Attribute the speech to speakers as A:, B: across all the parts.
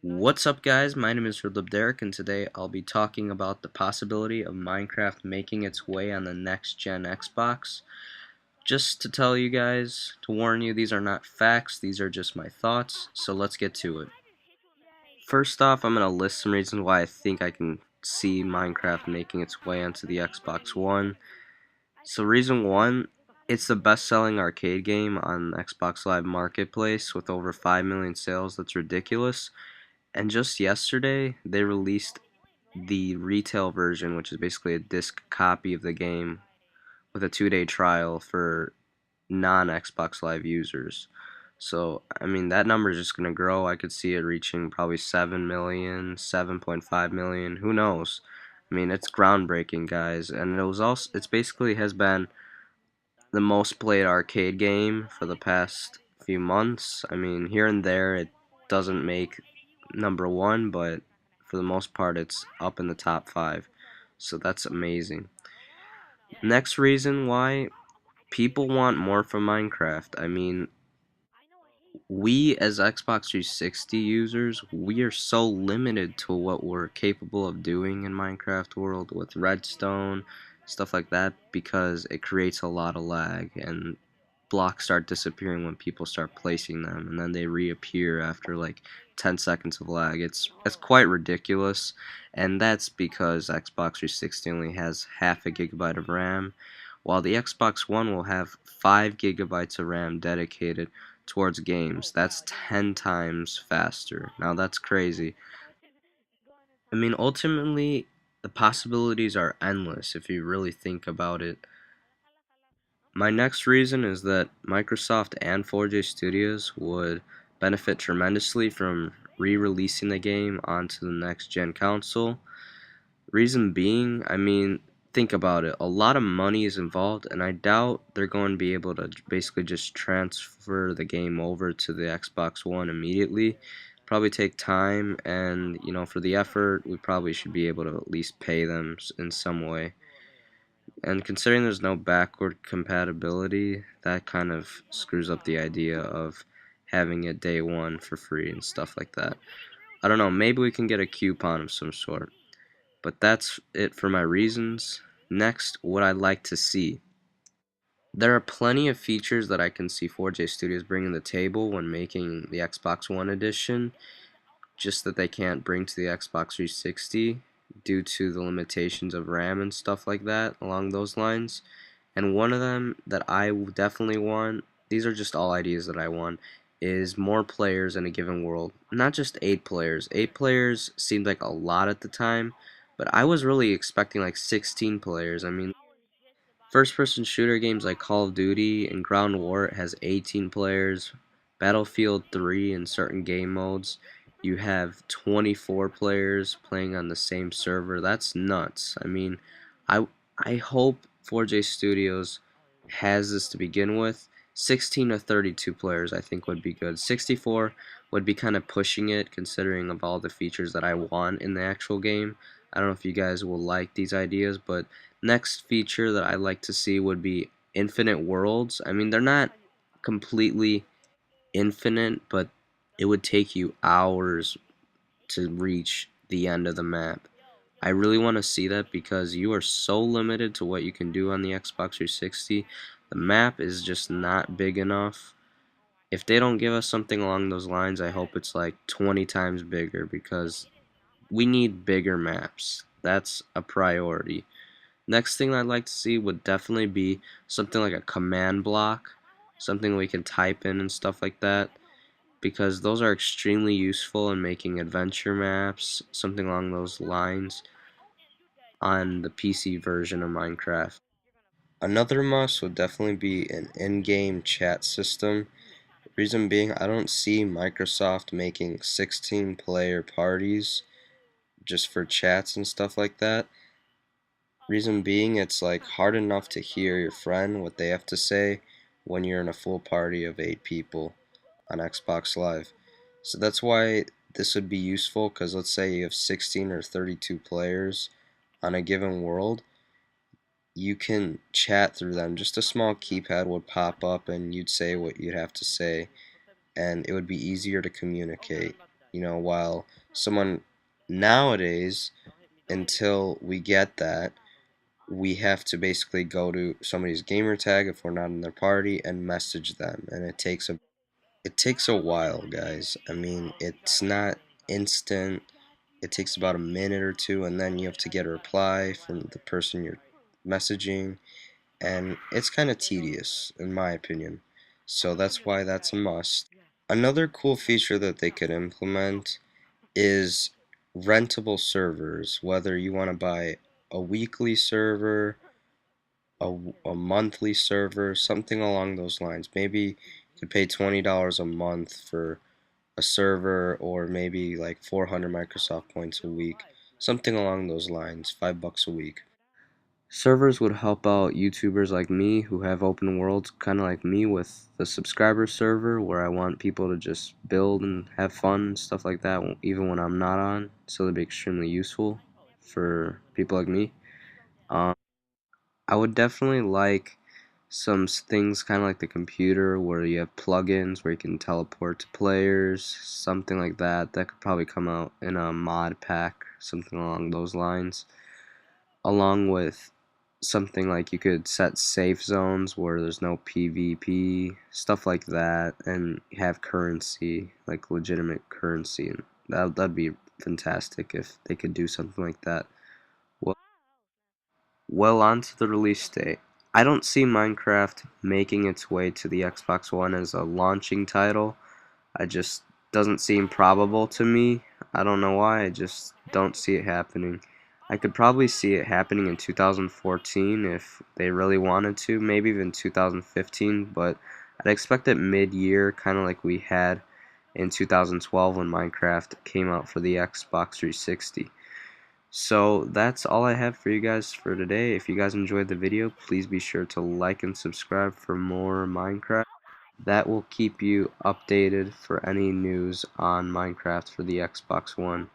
A: What's up, guys? My name is Ridlib Derek, and today I'll be talking about the possibility of Minecraft making its way on the next-gen Xbox. Just to tell you guys, to warn you, these are not facts, these are just my thoughts, so let's get to it. First off, I'm going to list some reasons why I think I can see Minecraft making its way onto the Xbox One. So reason one, it's the best-selling arcade game on Xbox Live Marketplace with over 5 million sales. That's ridiculous. And just yesterday, they released the retail version, which is basically a disc copy of the game with a 2-day trial for non-Xbox Live users. So, I mean, that number is just going to grow. I could see it reaching probably 7 million, 7.5 million, who knows? I mean, it's groundbreaking, guys, and it's basically has been the most played arcade game for the past few months. I mean, here and there it doesn't make number one, but for the most part it's up in the top 5. So that's amazing. Next reason why people want more from Minecraft. I mean, we as Xbox 360 users, we are so limited to what we're capable of doing in Minecraft world with redstone, stuff like that, because it creates a lot of lag and blocks start disappearing when people start placing them, and then they reappear after like 10 seconds of lag. It's quite ridiculous, and that's because Xbox 360 only has half a gigabyte of RAM, while the Xbox One will have 5 gigabytes of RAM dedicated towards games. That's 10 times faster. Now that's crazy. I mean, ultimately, the possibilities are endless if you really think about it. My next reason is that Microsoft and 4J Studios would benefit tremendously from re-releasing the game onto the next-gen console. Reason being, I mean, think about it. A lot of money is involved, and I doubt they're going to be able to basically just transfer the game over to the Xbox One immediately. Probably take time, and for the effort, we probably should be able to at least pay them in some way. And considering there's no backward compatibility, that kind of screws up the idea of having it day one for free and stuff like that. I don't know, maybe we can get a coupon of some sort. But that's it for my reasons. Next, what I'd like to see. There are plenty of features that I can see 4J Studios bringing to the table when making the Xbox One edition, just that they can't bring to the Xbox 360 due to the limitations of RAM and stuff like that along those lines. And one of them that I definitely want, these are just all ideas that I want, is more players in a given world. Not just 8 players. 8 players seemed like a lot at the time, but I was really expecting like 16 players. I mean, first-person shooter games like Call of Duty and Ground War has 18 players. Battlefield 3 in certain game modes, you have 24 players playing on the same server. That's nuts. I mean, I I hope 4J Studios has this to begin with. 16 to 32 players I think would be good. 64 would be kind of pushing it considering of all the features that I want in the actual game. I don't know if you guys will like these ideas, but next feature that I'd like to see would be infinite worlds. I mean, they're not completely infinite, but it would take you hours to reach the end of the map. I really want to see that because you are so limited to what you can do on the Xbox 360. The map is just not big enough. If they don't give us something along those lines, I hope it's like 20 times bigger because we need bigger maps. That's a priority. Next thing I'd like to see would definitely be something like a command block, something we can type in and stuff like that, because those are extremely useful in making adventure maps, something along those lines, on the PC version of Minecraft. Another must would definitely be an in-game chat system. Reason being, I don't see Microsoft making 16-player parties just for chats and stuff like that. Reason being, it's like hard enough to hear your friend what they have to say when you're in a full party of 8 people on Xbox Live. So that's why this would be useful, because let's say you have 16 or 32 players on a given world, you can chat through them. Just a small keypad would pop up and you'd say what you'd have to say, and it would be easier to communicate. while someone nowadays, until we get that, we have to basically go to somebody's gamer tag if we're not in their party and message them, and it takes a while, guys. I mean, it's not instant. It takes about a minute or two, and then you have to get a reply from the person you're messaging, and it's kind of tedious, in my opinion. So that's why that's a must. Another cool feature that they could implement is rentable servers, whether you want to buy a weekly server, a monthly server, something along those lines. Maybe you could pay $20 a month for a server, or maybe like 400 Microsoft points a week, something along those lines, $5 a week. Servers would help out YouTubers like me who have open worlds, kind of like me with the subscriber server, where I want people to just build and have fun, stuff like that, even when I'm not on. So it'd be extremely useful for people like me. Um, I would definitely like some things kind of like the computer, where you have plugins where you can teleport to players, something like that. That could probably come out in a mod pack, something along those lines, along with something like you could set safe zones where there's no PvP, stuff like that, and have currency, like legitimate currency, and that'd be fantastic if they could do something like that. Well, on to the release date. I don't see Minecraft making its way to the Xbox One as a launching title. I just doesn't seem probable to me. I don't know why, I just don't see it happening. I could probably see it happening in 2014 if they really wanted to, maybe even 2015, but I'd expect it mid-year, kind of like we had in 2012 when Minecraft came out for the Xbox 360. So that's all I have for you guys for today. If you guys enjoyed the video, please be sure to like and subscribe for more Minecraft. That will keep you updated for any news on Minecraft for the Xbox One.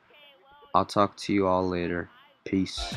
A: I'll talk to you all later. Peace.